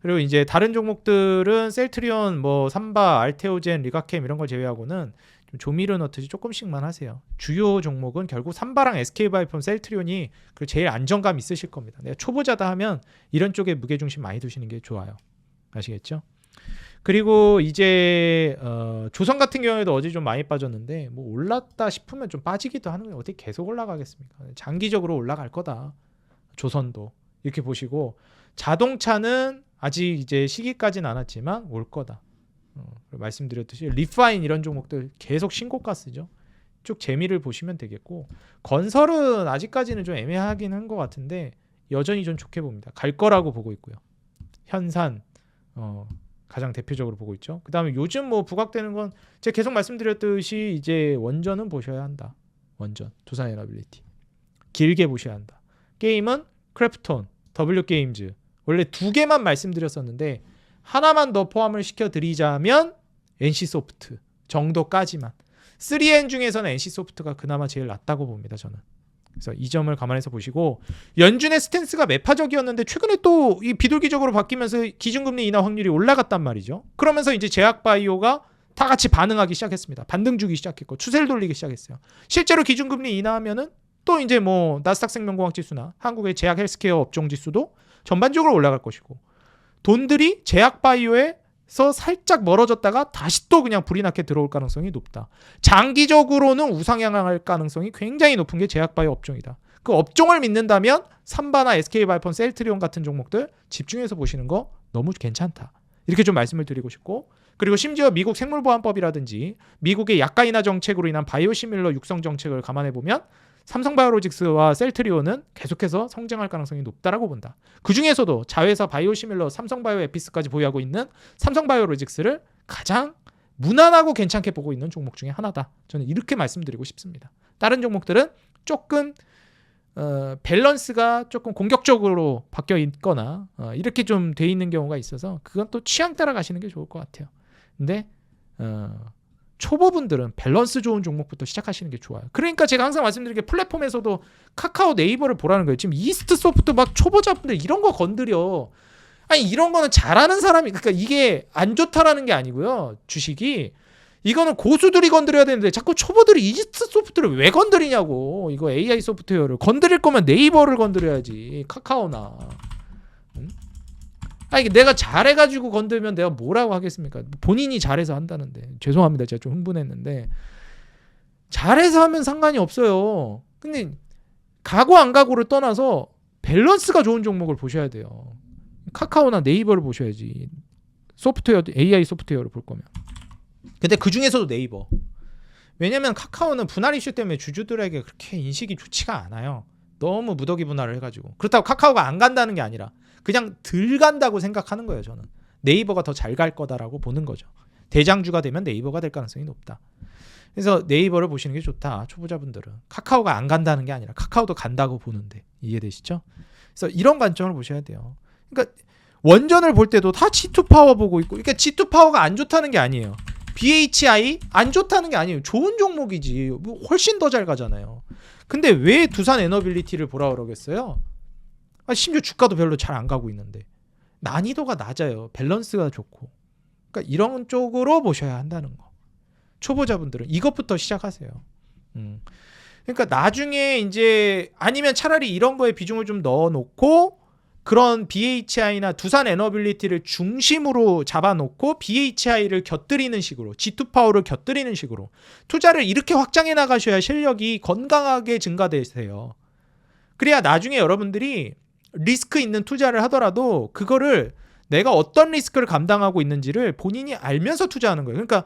그리고 이제 다른 종목들은 셀트리온, 뭐 삼바, 알테오젠, 리가캠 이런 걸 제외하고는 좀 조미료 넣듯이 조금씩만 하세요. 주요 종목은 결국 삼바랑 SK바이오팜, 셀트리온이 제일 안정감 있으실 겁니다. 내가 초보자다 하면 이런 쪽에 무게중심 많이 두시는 게 좋아요. 아시겠죠? 그리고 이제 조선 같은 경우에도 어제 좀 많이 빠졌는데 뭐 올랐다 싶으면 좀 빠지기도 하는 거예요. 어떻게 계속 올라가겠습니까? 장기적으로 올라갈 거다. 조선도 이렇게 보시고, 자동차는 아직 이제 시기까지는 않았지만 올 거다. 말씀드렸듯이 리파인 이런 종목들 계속 신고가 쓰죠. 쭉 재미를 보시면 되겠고, 건설은 아직까지는 좀 애매하긴 한 것 같은데 여전히 좀 좋게 봅니다. 갈 거라고 보고 있고요. 현산 가장 대표적으로 보고 있죠. 그 다음에 요즘 뭐 부각되는 건 제가 계속 말씀드렸듯이 이제 원전은 보셔야 한다. 원전, 두산에너빌리티 길게 보셔야 한다. 게임은 크래프톤, W게임즈 원래 두 개만 말씀드렸었는데 하나만 더 포함을 시켜드리자면 NC소프트 정도까지만. 3N 중에서는 NC소프트가 그나마 제일 낫다고 봅니다, 저는. 그래서 이 점을 감안해서 보시고, 연준의 스탠스가 매파적이었는데 최근에 또 이 비둘기적으로 바뀌면서 기준금리 인하 확률이 올라갔단 말이죠. 그러면서 이제 제약바이오가 다 같이 반응하기 시작했습니다. 반등 주기 시작했고 추세를 돌리기 시작했어요. 실제로 기준금리 인하하면은 또 이제 뭐 나스닥 생명공학 지수나 한국의 제약 헬스케어 업종 지수도 전반적으로 올라갈 것이고, 돈들이 제약바이오에서 살짝 멀어졌다가 다시 또 그냥 불이 나게 들어올 가능성이 높다. 장기적으로는 우상향할 가능성이 굉장히 높은 게 제약바이오 업종이다. 그 업종을 믿는다면 삼바나 SK바이오팜, 셀트리온 같은 종목들 집중해서 보시는 거 너무 괜찮다. 이렇게 좀 말씀을 드리고 싶고, 그리고 심지어 미국 생물보안법이라든지 미국의 약가 인하 정책으로 인한 바이오시밀러 육성 정책을 감안해 보면 삼성바이오로직스와 셀트리온은 계속해서 성장할 가능성이 높다라고 본다. 그 중에서도 자회사 바이오시밀러 삼성바이오에피스까지 보유하고 있는 삼성바이오로직스를 가장 무난하고 괜찮게 보고 있는 종목 중에 하나다. 저는 이렇게 말씀드리고 싶습니다. 다른 종목들은 조금 밸런스가 조금 공격적으로 바뀌어 있거나 이렇게 좀 돼 있는 경우가 있어서 그건 또 취향 따라 가시는 게 좋을 것 같아요. 근데 초보분들은 밸런스 좋은 종목부터 시작하시는 게 좋아요. 그러니까 제가 항상 말씀드린 게 플랫폼에서도 카카오, 네이버를 보라는 거예요. 지금 이스트 소프트 막 초보자분들 이런 거 건드려. 아니 이런 거는 잘하는 사람이, 그러니까 이게 안 좋다라는 게 아니고요. 주식이 이거는 고수들이 건드려야 되는데 자꾸 초보들이 이스트 소프트를 왜 건드리냐고. 이거 AI 소프트웨어를 건드릴 거면 네이버를 건드려야지, 카카오나. 아니 내가 잘해가지고 건들면 내가 뭐라고 하겠습니까? 본인이 잘해서 한다는데. 죄송합니다, 제가 좀 흥분했는데. 잘해서 하면 상관이 없어요. 근데 가고 안 가고를 떠나서 밸런스가 좋은 종목을 보셔야 돼요. 카카오나 네이버를 보셔야지. 소프트웨어, AI 소프트웨어를 볼 거면. 근데 그 중에서도 네이버. 왜냐면 카카오는 분할 이슈 때문에 주주들에게 그렇게 인식이 좋지가 않아요. 너무 무더기 분할을 해가지고. 그렇다고 카카오가 안 간다는 게 아니라 그냥 덜 간다고 생각하는 거예요. 저는 네이버가 더 잘 갈 거다라고 보는 거죠. 대장주가 되면 네이버가 될 가능성이 높다. 그래서 네이버를 보시는 게 좋다. 초보자분들은. 카카오가 안 간다는 게 아니라 카카오도 간다고 보는데. 이해되시죠? 그래서 이런 관점을 보셔야 돼요. 그러니까 원전을 볼 때도 다 G2 파워 보고 있고, 그러니까 G2 파워가 안 좋다는 게 아니에요. BHI 안 좋다는 게 아니에요. 좋은 종목이지. 훨씬 더 잘 가잖아요. 근데 왜 두산 에너빌리티를 보라 그러겠어요? 심지어 주가도 별로 잘 안 가고 있는데. 난이도가 낮아요. 밸런스가 좋고. 그러니까 이런 쪽으로 보셔야 한다는 거. 초보자분들은 이것부터 시작하세요. 그러니까 나중에 이제 아니면 차라리 이런 거에 비중을 좀 넣어놓고 그런 BHI나 두산 에너빌리티를 중심으로 잡아놓고 BHI를 곁들이는 식으로, G2파워를 곁들이는 식으로 투자를 이렇게 확장해 나가셔야 실력이 건강하게 증가되세요. 그래야 나중에 여러분들이 리스크 있는 투자를 하더라도 그거를 내가 어떤 리스크를 감당하고 있는지를 본인이 알면서 투자하는 거예요. 그러니까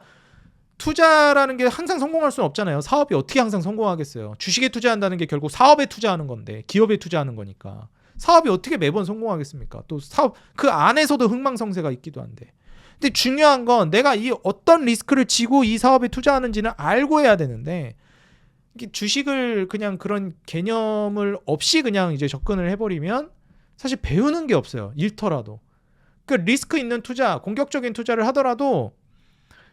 투자라는 게 항상 성공할 수는 없잖아요. 사업이 어떻게 항상 성공하겠어요. 주식에 투자한다는 게 결국 사업에 투자하는 건데, 기업에 투자하는 거니까. 사업이 어떻게 매번 성공하겠습니까? 또 사업 그 안에서도 흥망성쇠가 있기도 한데. 근데 중요한 건 내가 이 어떤 리스크를 지고 이 사업에 투자하는지는 알고 해야 되는데, 이게 주식을 그냥 그런 개념을 없이 그냥 이제 접근을 해버리면 사실 배우는 게 없어요. 잃더라도. 그 리스크 있는 투자, 공격적인 투자를 하더라도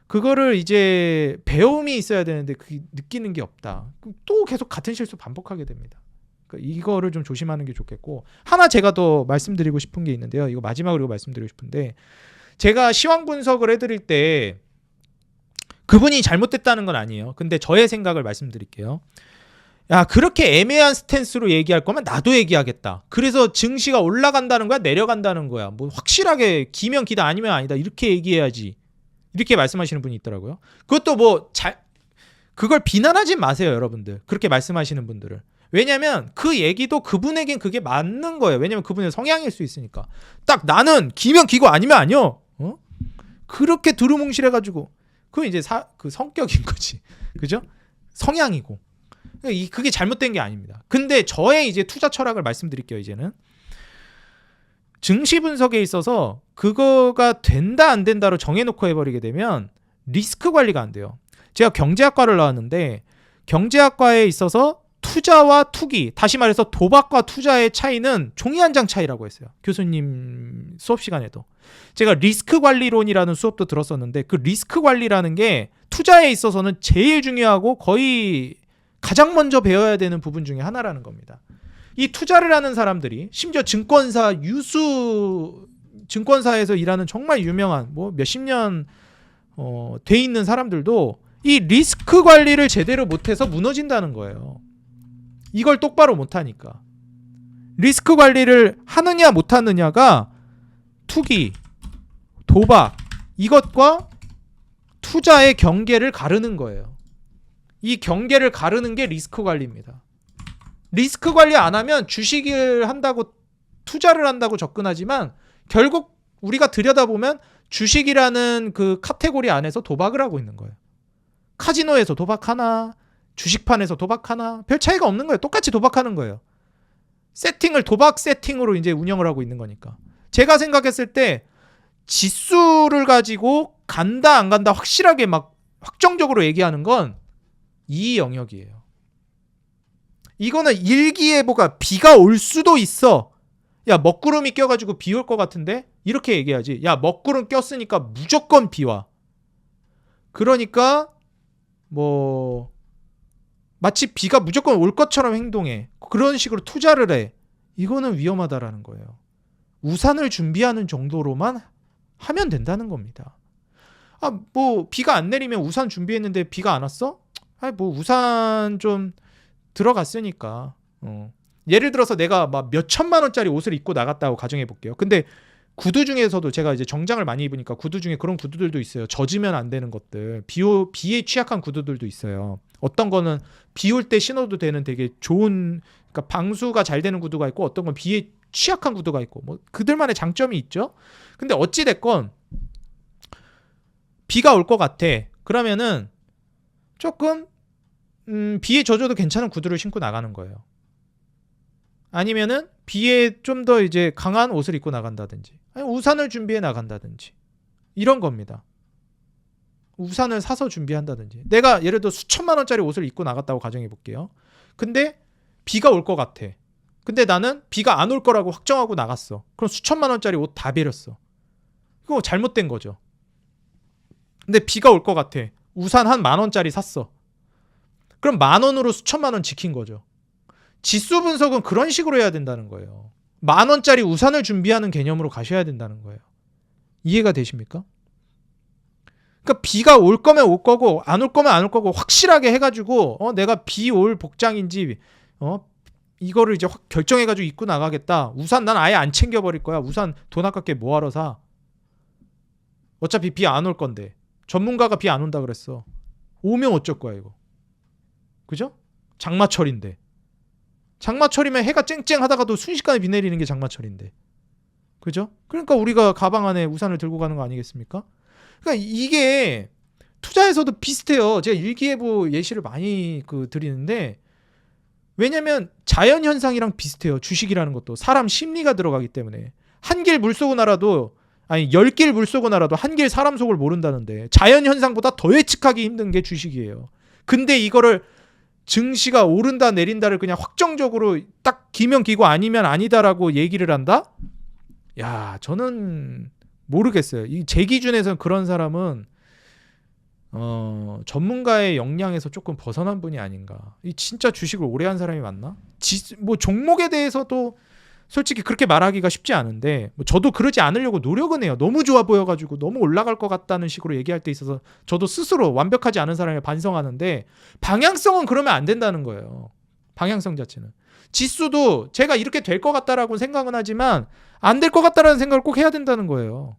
그거를 이제 배움이 있어야 되는데 그 느끼는 게 없다. 또 계속 같은 실수 반복하게 됩니다. 그러니까 이거를 좀 조심하는 게 좋겠고, 하나 제가 더 말씀드리고 싶은 게 있는데요. 이거 마지막으로 말씀드리고 싶은데, 제가 시황 분석을 해드릴 때 그분이 잘못됐다는 건 아니에요. 근데 저의 생각을 말씀드릴게요. 야, 그렇게 애매한 스탠스로 얘기할 거면 나도 얘기하겠다. 그래서 증시가 올라간다는 거야, 내려간다는 거야. 뭐 확실하게 기면 기다, 아니면 아니다. 이렇게 얘기해야지. 이렇게 말씀하시는 분이 있더라고요. 그것도 그걸 비난하지 마세요, 여러분들. 그렇게 말씀하시는 분들을. 왜냐면 그 얘기도 그분에겐 그게 맞는 거예요. 왜냐면 그분의 성향일 수 있으니까. 딱 나는 기면 기고 아니면 아니요. 그렇게 두루뭉실해가지고. 그건 이제 그 성격인 거지. 그죠? 성향이고. 그게 잘못된 게 아닙니다. 근데 저의 이제 투자 철학을 말씀드릴게요, 이제는. 증시 분석에 있어서 그거가 된다 안 된다로 정해놓고 해버리게 되면 리스크 관리가 안 돼요. 제가 경제학과를 나왔는데 경제학과에 있어서 투자와 투기, 다시 말해서 도박과 투자의 차이는 종이 한 장 차이라고 했어요. 교수님 수업 시간에도. 제가 리스크 관리론이라는 수업도 들었었는데 그 리스크 관리라는 게 투자에 있어서는 제일 중요하고 거의 가장 먼저 배워야 되는 부분 중에 하나라는 겁니다. 이 투자를 하는 사람들이 심지어 증권사 증권사에서 일하는 정말 유명한 뭐 몇십 년 돼 있는 사람들도 이 리스크 관리를 제대로 못해서 무너진다는 거예요. 이걸 똑바로 못하니까. 리스크 관리를 하느냐 못하느냐가 투기, 도박 이것과 투자의 경계를 가르는 거예요. 이 경계를 가르는 게 리스크 관리입니다. 리스크 관리 안 하면 주식을 한다고 투자를 한다고 접근하지만 결국 우리가 들여다보면 주식이라는 그 카테고리 안에서 도박을 하고 있는 거예요. 카지노에서 도박하나 주식판에서 도박하나 별 차이가 없는 거예요. 똑같이 도박하는 거예요. 세팅을 도박 세팅으로 이제 운영을 하고 있는 거니까. 제가 생각했을 때 지수를 가지고 간다 안 간다 확실하게 막 확정적으로 얘기하는 건 이 영역이에요. 이거는 일기예보가 비가 올 수도 있어. 야, 먹구름이 껴가지고 비 올 것 같은데? 이렇게 얘기하지. 야, 먹구름 꼈으니까 무조건 비 와. 그러니까 뭐 마치 비가 무조건 올 것처럼 행동해. 그런 식으로 투자를 해. 이거는 위험하다라는 거예요. 우산을 준비하는 정도로만 하면 된다는 겁니다. 아, 뭐 비가 안 내리면 우산 준비했는데 비가 안 왔어? 아, 뭐 우산 좀 들어갔으니까. 예를 들어서 내가 막 몇 천만 원짜리 옷을 입고 나갔다고 가정해 볼게요. 근데 구두 중에서도 제가 이제 정장을 많이 입으니까 구두 중에 그런 구두들도 있어요. 젖으면 안 되는 것들. 비에 취약한 구두들도 있어요. 어떤 거는 비 올 때 신어도 되는 되게 좋은, 그러니까 방수가 잘 되는 구두가 있고, 어떤 건 비에 취약한 구두가 있고, 뭐 그들만의 장점이 있죠. 근데 어찌 됐건 비가 올 것 같아. 그러면은 조금 비에 젖어도 괜찮은 구두를 신고 나가는 거예요. 아니면은 비에 좀 더 이제 강한 옷을 입고 나간다든지, 아니 우산을 준비해 나간다든지, 이런 겁니다. 우산을 사서 준비한다든지. 내가 예를 들어 수천만 원짜리 옷을 입고 나갔다고 가정해 볼게요. 근데 비가 올 것 같아. 근데 나는 비가 안 올 거라고 확정하고 나갔어. 그럼 수천만 원짜리 옷 다 베렸어. 이거 잘못된 거죠. 근데 비가 올 것 같아. 우산 한 10,000원짜리 샀어. 그럼 10,000원으로 수천만 원 지킨 거죠. 지수 분석은 그런 식으로 해야 된다는 거예요. 10,000원짜리 우산을 준비하는 개념으로 가셔야 된다는 거예요. 이해가 되십니까? 그러니까 비가 올 거면 올 거고 안 올 거면 안 올 거고 확실하게 해가지고 내가 비 올 복장인지 이거를 이제 확 결정해가지고 입고 나가겠다. 우산 난 아예 안 챙겨버릴 거야. 우산 돈 아깝게 뭐하러 사. 어차피 비 안 올 건데. 전문가가 비 안 온다 그랬어. 오면 어쩔 거야 이거. 그죠? 장마철인데. 장마철이면 해가 쨍쨍하다가도 순식간에 비 내리는 게 장마철인데. 그죠? 그러니까 우리가 가방 안에 우산을 들고 가는 거 아니겠습니까? 그러니까 이게 투자에서도 비슷해요. 제가 일기예보 예시를 많이 드리는데, 왜냐면 자연 현상이랑 비슷해요. 주식이라는 것도 사람 심리가 들어가기 때문에. 한 길 물 쏘고 날아도, 아니 10길 물 쏘고 날아도 한 길 사람 속을 모른다는데, 자연 현상보다 더 예측하기 힘든 게 주식이에요. 근데 이거를 증시가 오른다 내린다를 그냥 확정적으로 딱 기면 기고 아니면 아니다라고 얘기를 한다? 야, 저는 모르겠어요. 제 기준에서는 그런 사람은 전문가의 역량에서 조금 벗어난 분이 아닌가. 진짜 주식을 오래 한 사람이 맞나? 뭐 종목에 대해서도 솔직히 그렇게 말하기가 쉽지 않은데, 뭐 저도 그러지 않으려고 노력은 해요. 너무 좋아 보여가지고 너무 올라갈 것 같다는 식으로 얘기할 때 있어서 저도 스스로 완벽하지 않은 사람을 반성하는데, 방향성은 그러면 안 된다는 거예요. 방향성 자체는. 지수도 제가 이렇게 될 것 같다라고 생각은 하지만 안 될 것 같다라는 생각을 꼭 해야 된다는 거예요.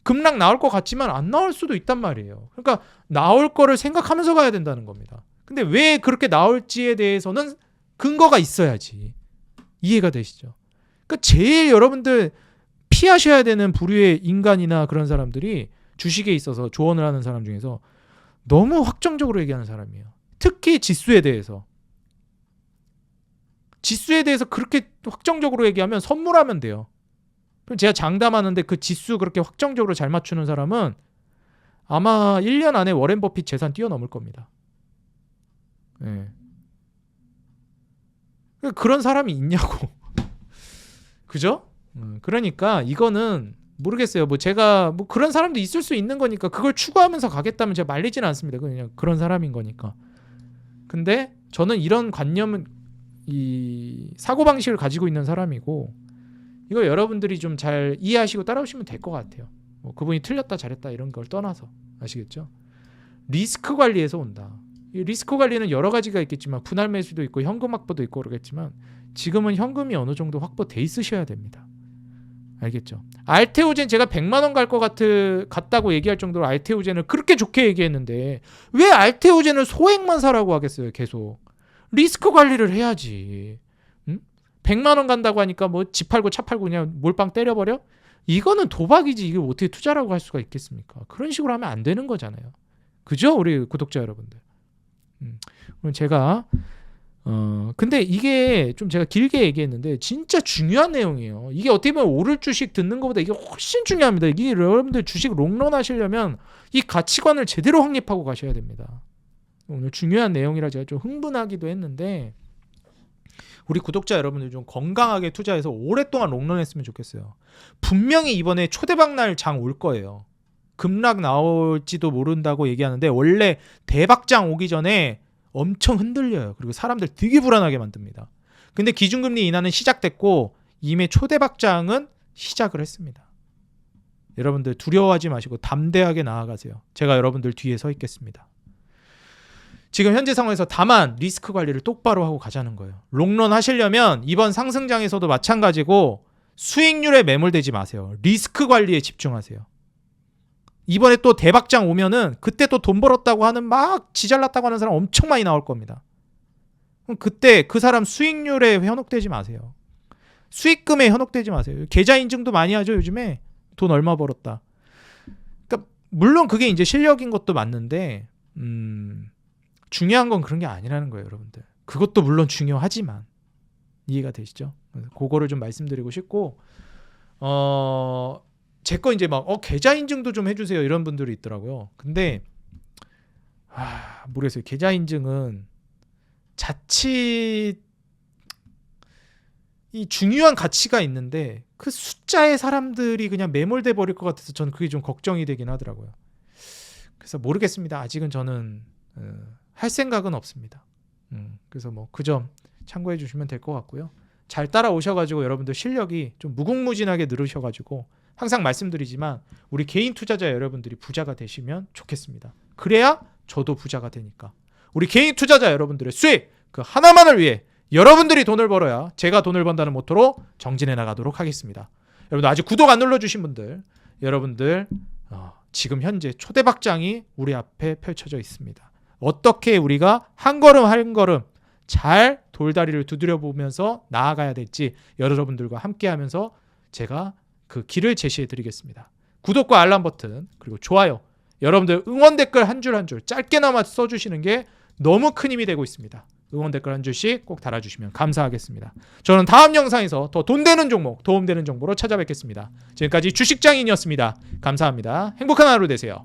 급락 나올 것 같지만 안 나올 수도 있단 말이에요. 그러니까 나올 거를 생각하면서 가야 된다는 겁니다. 근데 왜 그렇게 나올지에 대해서는 근거가 있어야지. 이해가 되시죠? 그러니까 제일 여러분들 피하셔야 되는 부류의 인간이나 그런 사람들이 주식에 있어서 조언을 하는 사람 중에서 너무 확정적으로 얘기하는 사람이에요. 특히 지수에 대해서. 지수에 대해서 그렇게 확정적으로 얘기하면 선물하면 돼요. 그럼 제가 장담하는데 그 지수 그렇게 확정적으로 잘 맞추는 사람은 아마 1년 안에 워렌 버핏 재산 뛰어넘을 겁니다. 네. 그런 사람이 있냐고. 그죠? 그러니까 이거는 모르겠어요. 뭐 제가 뭐 그런 사람도 있을 수 있는 거니까 그걸 추구하면서 가겠다면 제가 말리지는 않습니다. 그냥 그런 사람인 거니까. 근데 저는 이런 관념은, 이 사고방식을 가지고 있는 사람이고, 이거 여러분들이 좀 잘 이해하시고 따라오시면 될 것 같아요. 뭐 그분이 틀렸다 잘했다 이런 걸 떠나서. 아시겠죠? 리스크 관리에서 온다. 이 리스크 관리는 여러 가지가 있겠지만 분할 매수도 있고 현금 확보도 있고 그러겠지만, 지금은 현금이 어느 정도 확보돼 있으셔야 됩니다. 알겠죠? 알테오젠 제가 100만 원 갈 것 같다고 얘기할 정도로 알테오젠을 그렇게 좋게 얘기했는데 왜 알테오젠을 소액만 사라고 하겠어요? 계속 리스크 관리를 해야지. 100만 원 간다고 하니까 뭐 집 팔고 차 팔고 그냥 몰빵 때려버려? 이거는 도박이지 이게 어떻게 투자라고 할 수가 있겠습니까? 그런 식으로 하면 안 되는 거잖아요. 그죠? 우리 구독자 여러분들. 그럼 제가 근데 이게 좀 제가 길게 얘기했는데 진짜 중요한 내용이에요. 이게 어떻게 보면 오를 주식 듣는 것보다 이게 훨씬 중요합니다. 이게 여러분들 주식 롱런 하시려면 이 가치관을 제대로 확립하고 가셔야 됩니다. 오늘 중요한 내용이라 제가 좀 흥분하기도 했는데 우리 구독자 여러분들 좀 건강하게 투자해서 오랫동안 롱런 했으면 좋겠어요. 분명히 이번에 초대박 날 장 올 거예요. 급락 나올지도 모른다고 얘기하는데 원래 대박장 오기 전에 엄청 흔들려요. 그리고 사람들 되게 불안하게 만듭니다. 근데 기준금리 인하는 시작됐고 이미 초대박장은 시작을 했습니다. 여러분들 두려워하지 마시고 담대하게 나아가세요. 제가 여러분들 뒤에 서 있겠습니다. 지금 현재 상황에서 다만 리스크 관리를 똑바로 하고 가자는 거예요. 롱런 하시려면 이번 상승장에서도 마찬가지고 수익률에 매몰되지 마세요. 리스크 관리에 집중하세요. 이번에 또 대박장 오면은 그때 또 돈 벌었다고 하는 막 지잘났다고 하는 사람 엄청 많이 나올 겁니다. 그럼 그때 그 사람 수익률에 현혹되지 마세요. 수익금에 현혹되지 마세요. 계좌 인증도 많이 하죠. 요즘에 돈 얼마 벌었다. 그러니까 물론 그게 이제 실력인 것도 맞는데 중요한 건 그런 게 아니라는 거예요, 여러분들. 그것도 물론 중요하지만 이해가 되시죠? 그거를 좀 말씀드리고 싶고 제 거 이제 막 계좌 인증도 좀 해주세요 이런 분들이 있더라고요. 근데 모르겠어요. 계좌 인증은 자칫 이 중요한 가치가 있는데 그 숫자에 사람들이 그냥 매몰돼 버릴 것 같아서 저는 그게 좀 걱정이 되긴 하더라고요. 그래서 모르겠습니다. 아직은 저는 할 생각은 없습니다. 그래서 뭐 그 점 참고해 주시면 될 것 같고요. 잘 따라오셔가지고 여러분들 실력이 좀 무궁무진하게 늘으셔가지고 항상 말씀드리지만 우리 개인 투자자 여러분들이 부자가 되시면 좋겠습니다. 그래야 저도 부자가 되니까. 우리 개인 투자자 여러분들의 수익 그 하나만을 위해 여러분들이 돈을 벌어야 제가 돈을 번다는 모토로 정진해 나가도록 하겠습니다. 여러분들 아직 구독 안 눌러주신 분들 여러분들 지금 현재 초대박장이 우리 앞에 펼쳐져 있습니다. 어떻게 우리가 한 걸음 한 걸음 잘 돌다리를 두드려 보면서 나아가야 될지 여러분들과 함께 하면서 제가 그 길을 제시해 드리겠습니다. 구독과 알람 버튼 그리고 좋아요 여러분들 응원 댓글 한 줄 한 줄 짧게나마 써주시는 게 너무 큰 힘이 되고 있습니다. 응원 댓글 한 줄씩 꼭 달아주시면 감사하겠습니다. 저는 다음 영상에서 더 돈 되는 종목 도움되는 정보로 찾아뵙겠습니다. 지금까지 주식장인이었습니다. 감사합니다. 행복한 하루 되세요.